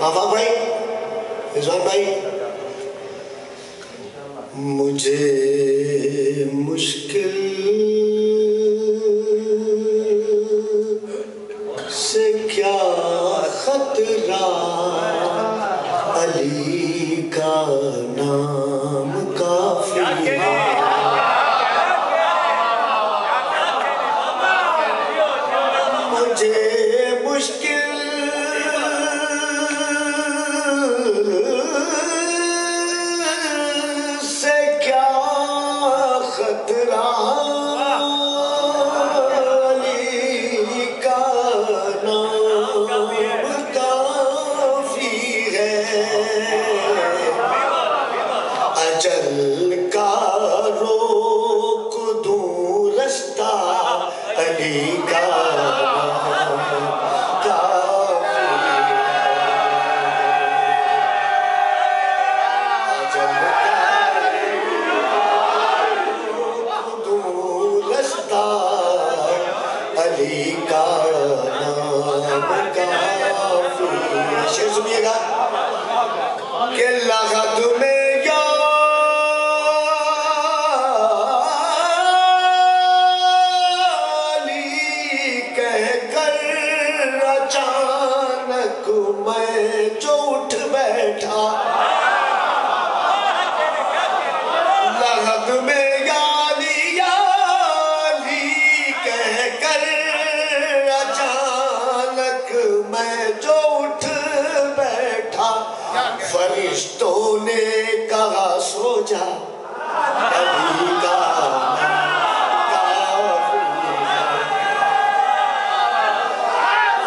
آفاق بھائی، رضوان بھائی، مجھے مشکل سے کیا خطرہ، علی کا نام کافی ہے۔ مجھے مشکل سے کیا خطرہ، علی کا نام کافی ہے۔ اجل کا روک دوں رستہ، علی کا علی کا نام کافی ہے۔ شعر سنیے گا کہ لغت میں یا علی کہہ کر اچانک میں جو اٹھ بیٹھا، لغت میں میں جو اٹھ بیٹھا، فرشتوں نے کہا سو جا، علی کا کافی ہے۔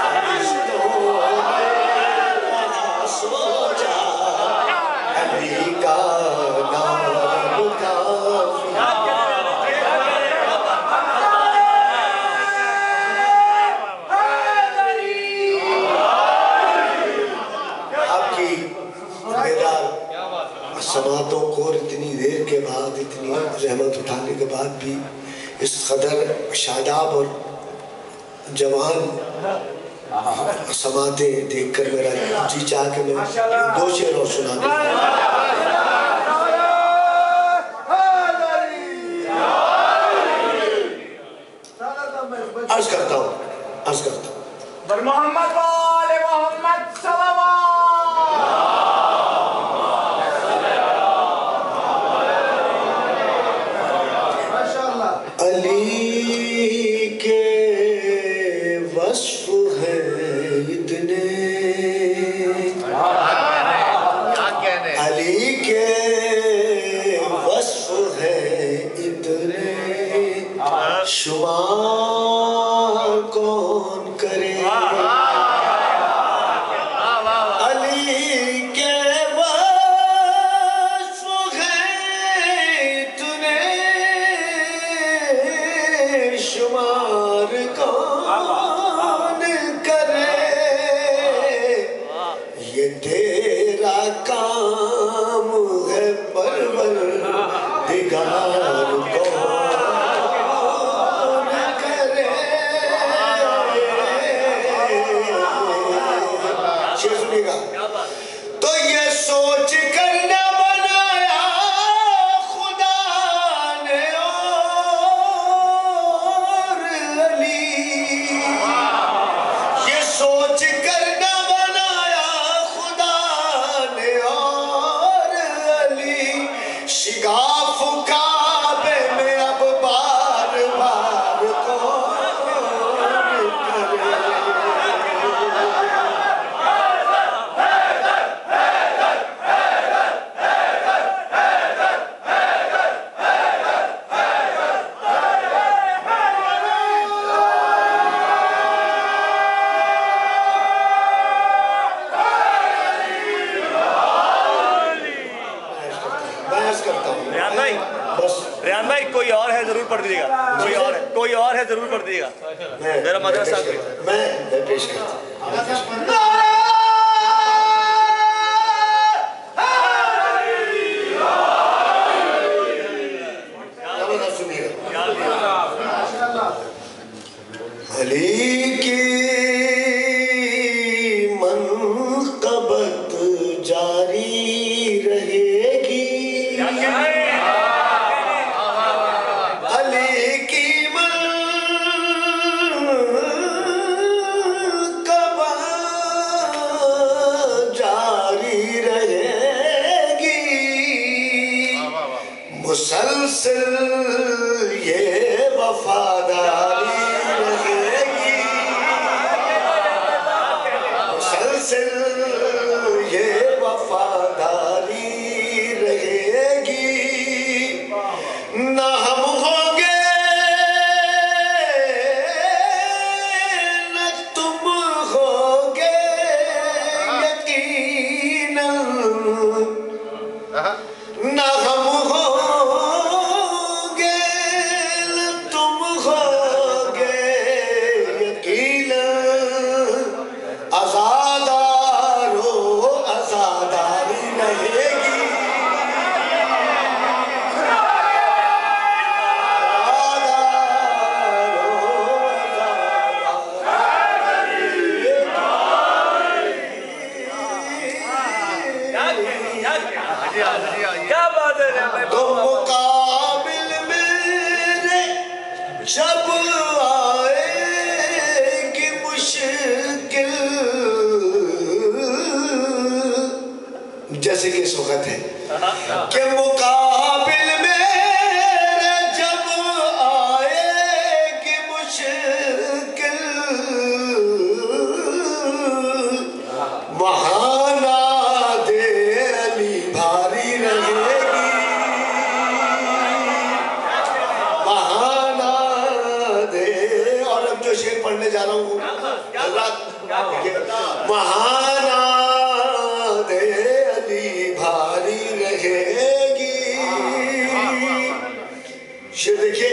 فرشتوں نے کہا سو جا، علی کا نام کافی ہے۔ سماعتوں کو اتنی دیر کے بعد، اتنی رحمت اٹھانے کے بعد بھی اس قدر شاداب اور جوان سماعتیں دیکھ کر میرا جی چاہ کے میں دو شعر اور سنا دوں۔ عرض کرتا ہوں بر محمد وآل محمد صلوات۔ علی کے وصف ہیں اتنے، علی کے وصف ہیں اتنے، شمار کون کرے۔ علی کے وصف ہیں اتنے، شمار کون کرے۔ یہ تیرا کام ہے پروردگار کون کرے۔ شعر سنیے گا تو یہ سوچ کر نہ بنایا خدا نے اور علی، یہ سوچ کر نہ بنایا خدا نے اور علی، شگاف کعبے میں اب بار بار کون کرے۔ ریان بھائی کوئی اور ہے ضرور پڑھ دیجیے گا، کوئی اور ہے ضرور پڑھ دیجیے گا۔ میرا مدرسہ میں پیش کرتا ہوں۔ علی کی منقبت مسلسل یہ وفاداری رہے گی، مسلسل یہ وفاداری رہے گی، نہ ہم ہوں گے نہ تم ہوگے یقیناً، نہ ہم ہوں گے نہ تم ہوگے یقیناً، آزادارو آزاداری رہے گی، کیا بات ہے تو مقابل میرے جب آئے گی مشکل، جیسے کہ اس وقت ہے کہ مقابل میرے جب آئے گی مشکل، وہاں ناد علی بھاری رہے گی، وہاں ناد، اور اب جو شعر پڑھنے جا رہا ہوں وہاں ناد علی بھاری رہے گی، شعر دیکھئے،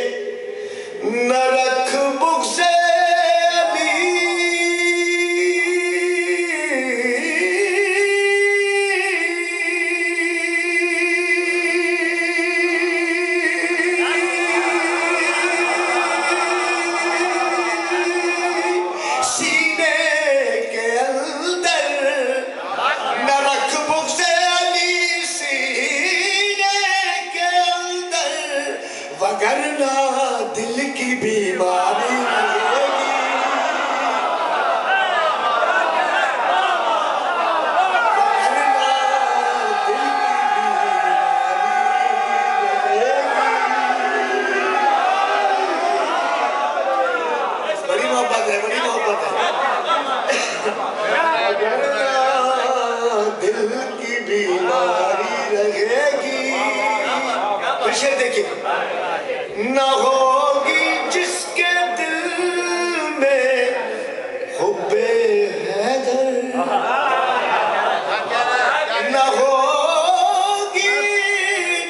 نہ رکھ بغض وگرنہ دل کی بیماری رہے گی، وگرنہ دل کی بیماری رہے گی، بڑی محبت ہے، بڑی محبت ہے، وگرنہ دل کی بیماری رہے گی، پھر شعر دیکھیں، نہ ہوگی جس کے دل میں حب حیدر، نہ ہوگی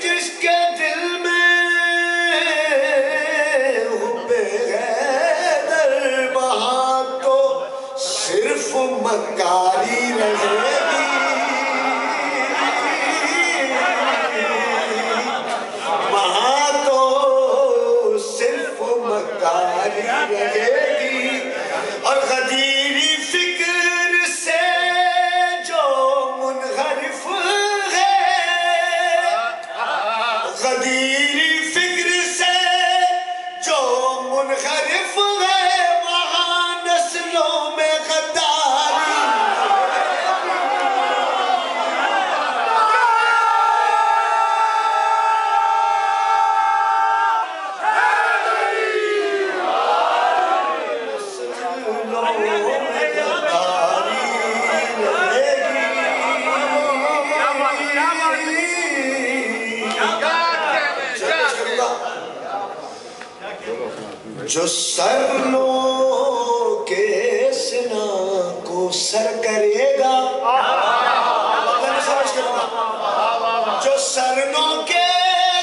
جس کے دل میں حب حیدر، وہاں تو صرف مکاری رہے گی، وہاں تو صرف مکاری رہے گی، اور غدیری فکر سے جو منحرف ہے، غدیری فکر سے جو منحرف ہے، وہاں نسلوں میں غداری، جو سر لو کے سنا کو سر کرے گا، میں سمجھ کروں گا، جو سر لو کے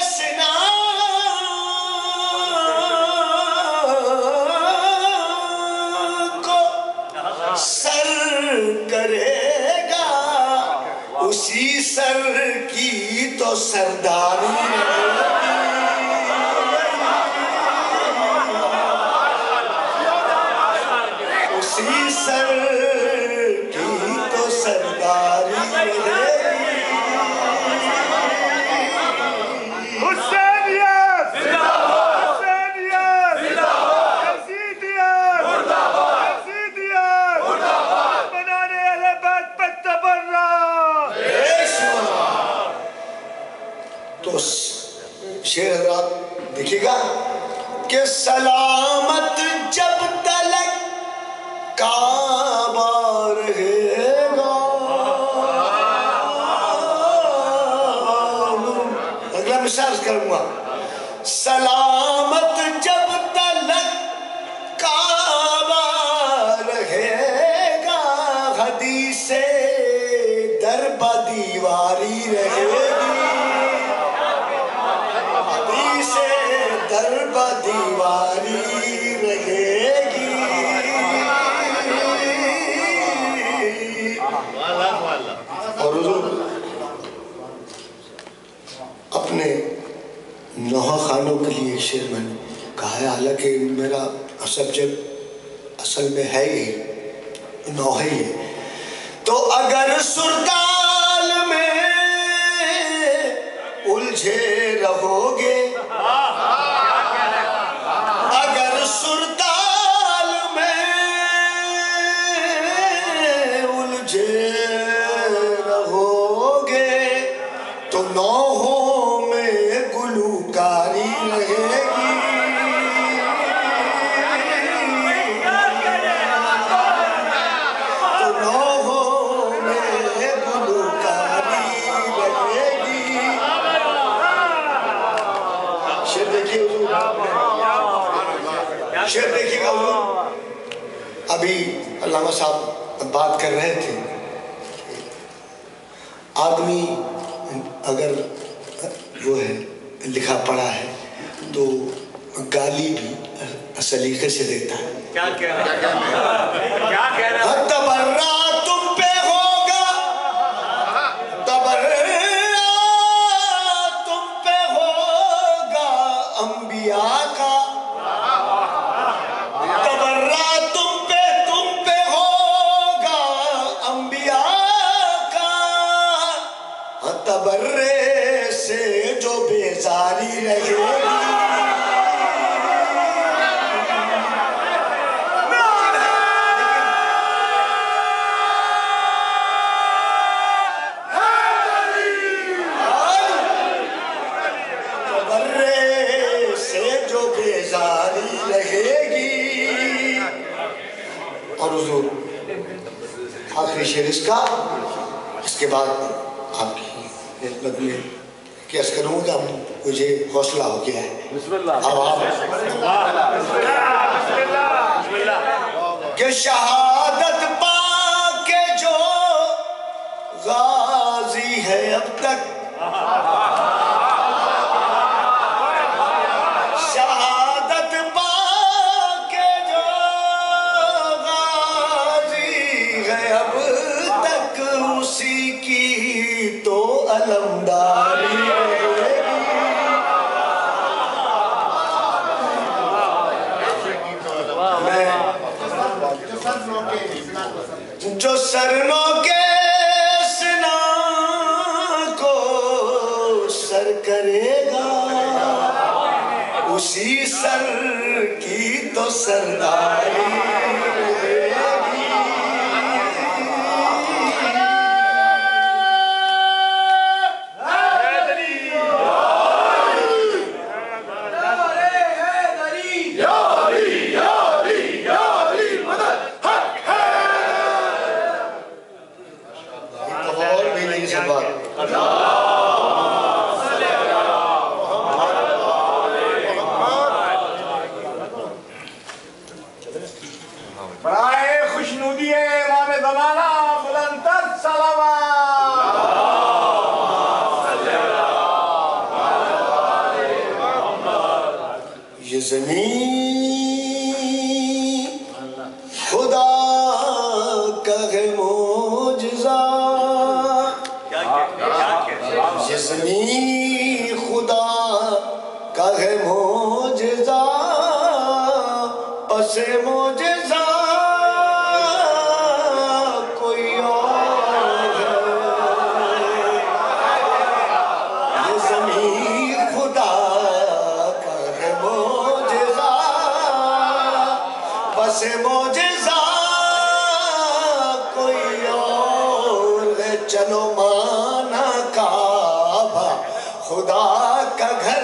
سنا کو سر کرے گا، اسی سر کی تو سرداری رہے گی، اسی سر کی تو سرداری رہے گی، حسینیت حسینیت یزیدیت یزیدیت بنانے اہل بیت پہ تبرہ، تو شیر حضرات دیکھیے گا کہ سلامت جب تلک کعبہ رہے گا. اگلا مثال کروں گا. سلامت جب تلک کعبہ رہے گا حدیث در بدیواری رہے گی. حدیث در بدیواری رہے گی. اور حضور اپنے نوحہ خانوں کے لیے ایک شعر میں نے کہا ہے، حالانکہ میرا سبجیکٹ اصل میں ہے ہی نوحہ ہی ہے. تو اگر سرتال میں الجھے رہو گے، اگر سرتال میں الجھے رہو گے تو نوحوں میں گلوکاری رہے گی. تو نوحوں میں گلوکاری رہے گی. شعر دیکھیے حضور، شعر دیکھیے گا حضور. ابھی علامہ صاحب بات کر رہے تھے آدمی اگر وہ ہے لکھا پڑھا ہے تو گالی بھی سلیقے سے دیتا ہے. کیا کہہ رہا ہے؟ تبرہ تم پہ ہوگا، تبرہ تم پہ ہوگا انبیاء کا. تبرہ تم پہ ہوگا انبیاء کا. تبرے سے جو بیزاری رہے گی. بیزاری رہے گی. اور حضور آخری شعر اس کا، اس کے بعد آپ کی خدمت میں کیس کروں گا. مجھے حوصلہ ہو گیا ہے. اب آپ کہ شہادت پا کے جو غازی ہے اب تک، علمداری رہے گی. جو سرنوں کے سنا کو سر کرے گا اسی سر کی تو سرداری رہے گی. برائے خوشنودی امام زمانہ بلندتر صلوات. یہ زمین خدا کا ہے معجزہ. یہ زمین خدا کا ہے معجزہ. پس معجزہ کوئی اور ہے. یہ زمین خدا کا ہے معجزہ. پس معجزہ کوئی اور ہے. چلو مانا کعبہ خدا کا گھر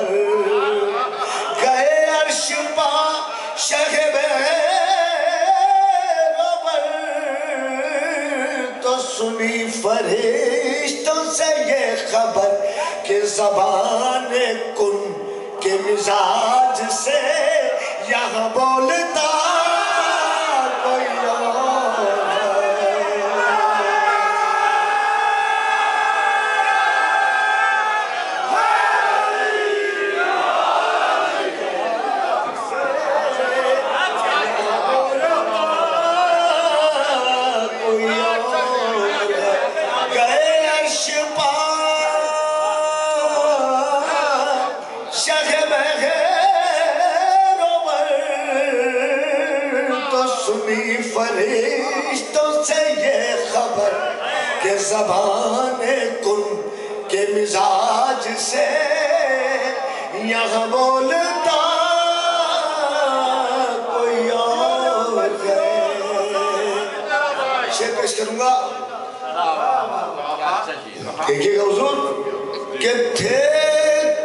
روبر گئے عرش پا شہب روبر تو سنی فرشتوں سے یہ خبر کہ زبان کن کے مزاج سے یہاں بولتا کوئی اور فرشتوں سے یہ خبر کہ زبان کن کے مزاج سے یہاں بولتا کوئی اور ہے شعر پیش کروں گا دیکھئے گا حضور کہ تھے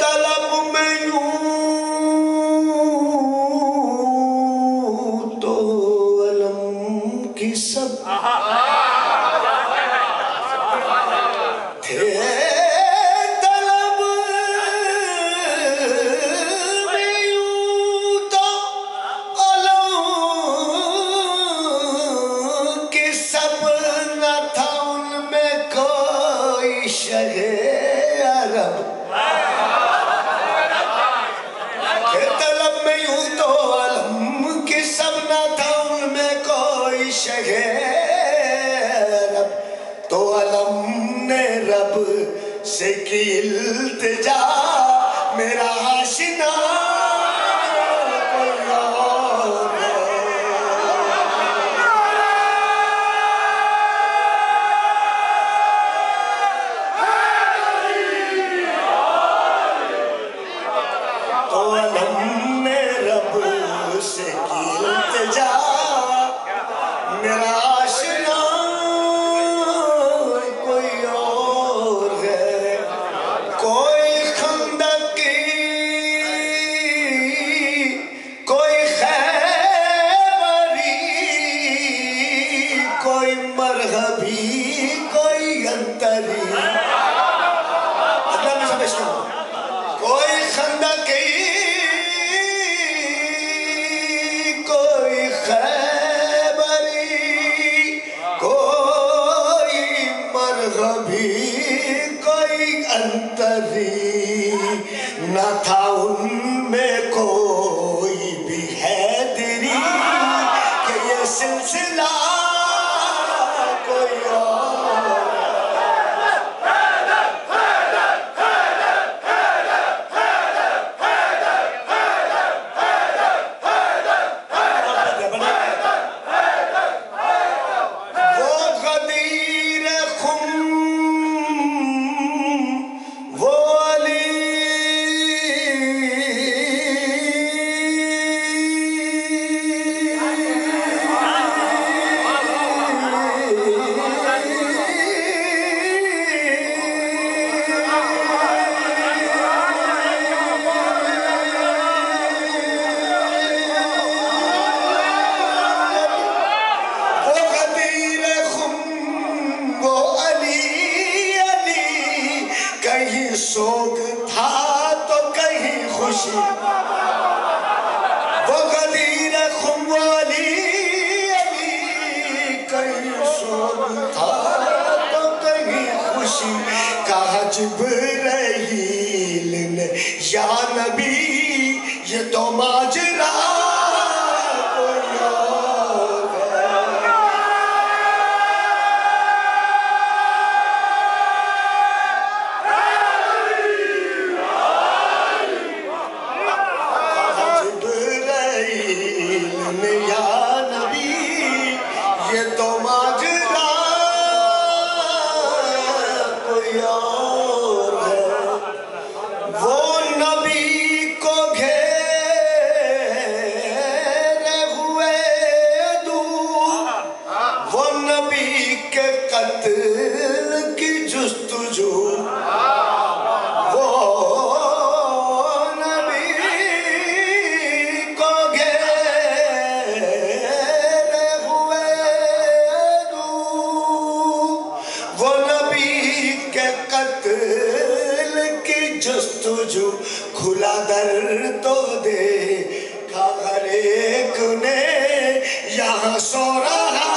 طلب میں یوں سب تھے طلب میں یوں تو علم کی سب نہ تھا ان میں کوئی شہ عرب تھے طلب میں یوں تو علم کی سب نہ تھا ان میں کوئی شہ رب تو علم نے رب سے کی التجا میرا آشنا کوئی اور ہے تو علم نے رب سے کی التجا میرا آشنا کوئی اور ہے کوئی خندقی کوئی خیبری کوئی مرحبی کوئی انتری اگلا میں سمجھتا ہوں کوئی خندقی کوئی کوئی انتری نہ تھا ان میں کوئی بھی حیدری کہ یہ سلسلہ کوئی اور سوگ تھا تو کہیں خوشی وہ غدیر خم والی علی کہیں سوگ تھا تو کہیں خوشی کہا جبرائیل نے یا نبی یہ تو ماجرا کوئی اور ہے یا نبی یہ تو ماجرا کوئی اور ہے وہ نبی کو گھیر کھلا در تو دیکھا ہر ایک نے یہاں سو رہا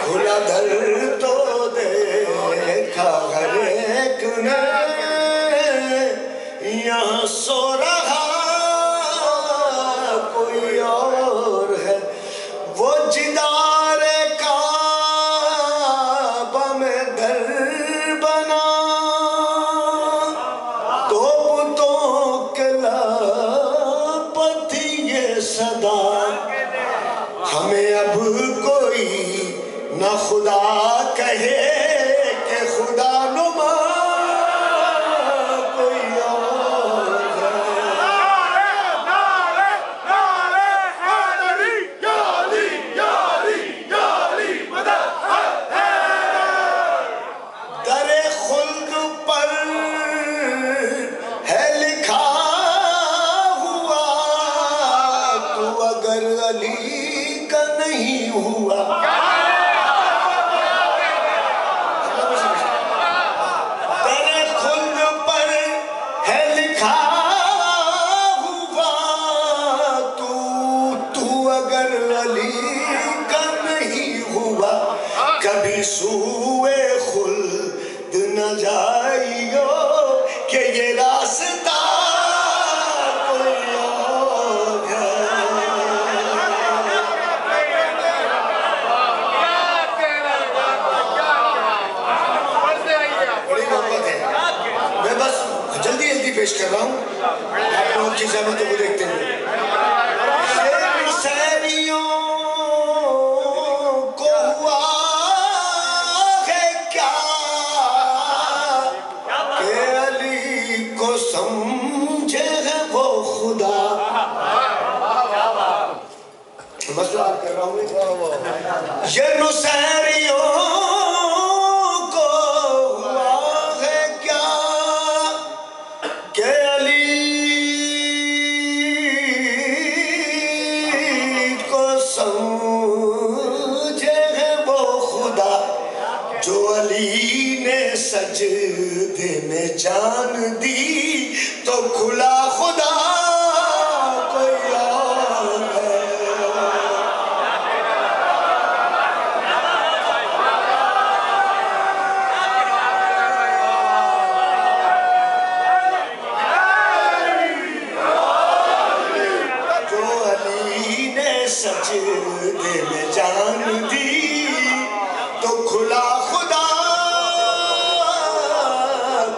کھلا در تو دیکھا ہر ایک نے یہاں سو رہا کوئی اور ہے وہ جدار کعبہ میں در بنا تو بتوں کے لب تھی یہ صدا ہمیں اب کوئی نہ خدا کہے کہ خدا نما کوئی اور در خلد پر ہے لکھا ہوا تو اگر علی کا نہیں ہوا کبھی سوئے خلد نہ جائیو کہ یہ راستہ کوئی اور ہے بڑی محبت ہے میں بس جلدی جلدی پیش کر رہا ہوں آپ لوگ کی زحمتوں کو دیکھتے ہوئے مسئلہ کر رہا ہوں یہ نصیریوں کو ہوا ہے کیا کہ علی کو سمجھے ہے وہ خدا جو علی نے سجدے میں جان دی تو کھلا خدا کوئی اور ہے سجدے میں جان دی تو کھلا خدا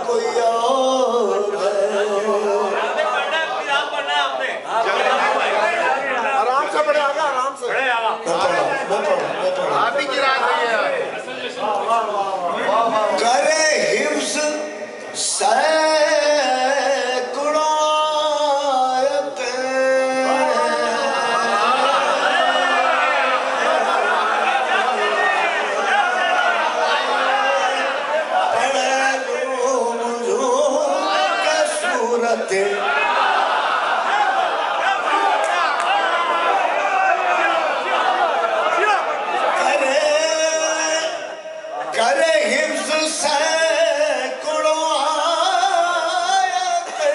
کوئی اور ہے آرام سے پڑھے آگا آرام سے آپ ہی کی رات ہوئی ہے کرے حفظ کرے حفظ سینکڑوں آیتیں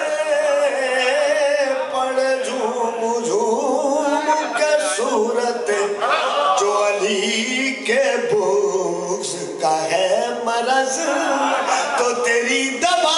پڑھ جھوم جھوم کے صورت جو علی کے بغض کا ہے مرض تو تیری دوا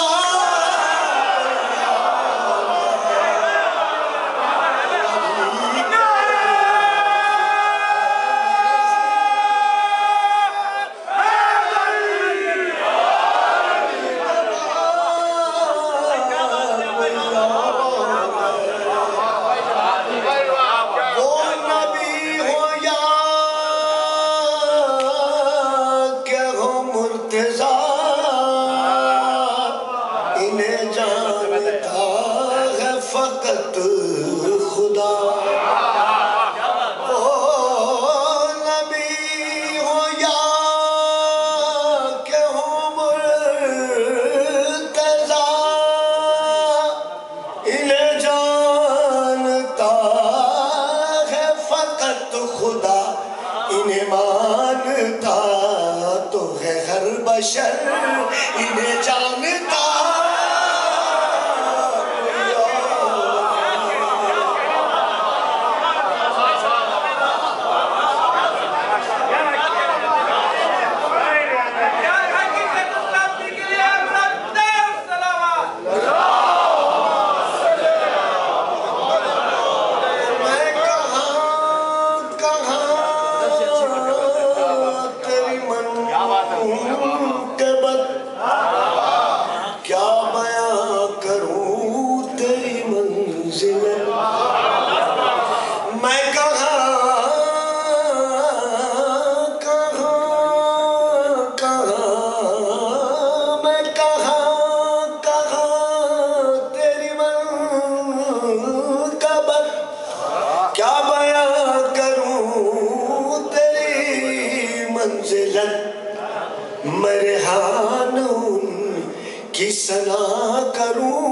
انہیں مانتا تو ہے ہر بشر انہیں جانتا مرحان ان کی ثنا کروں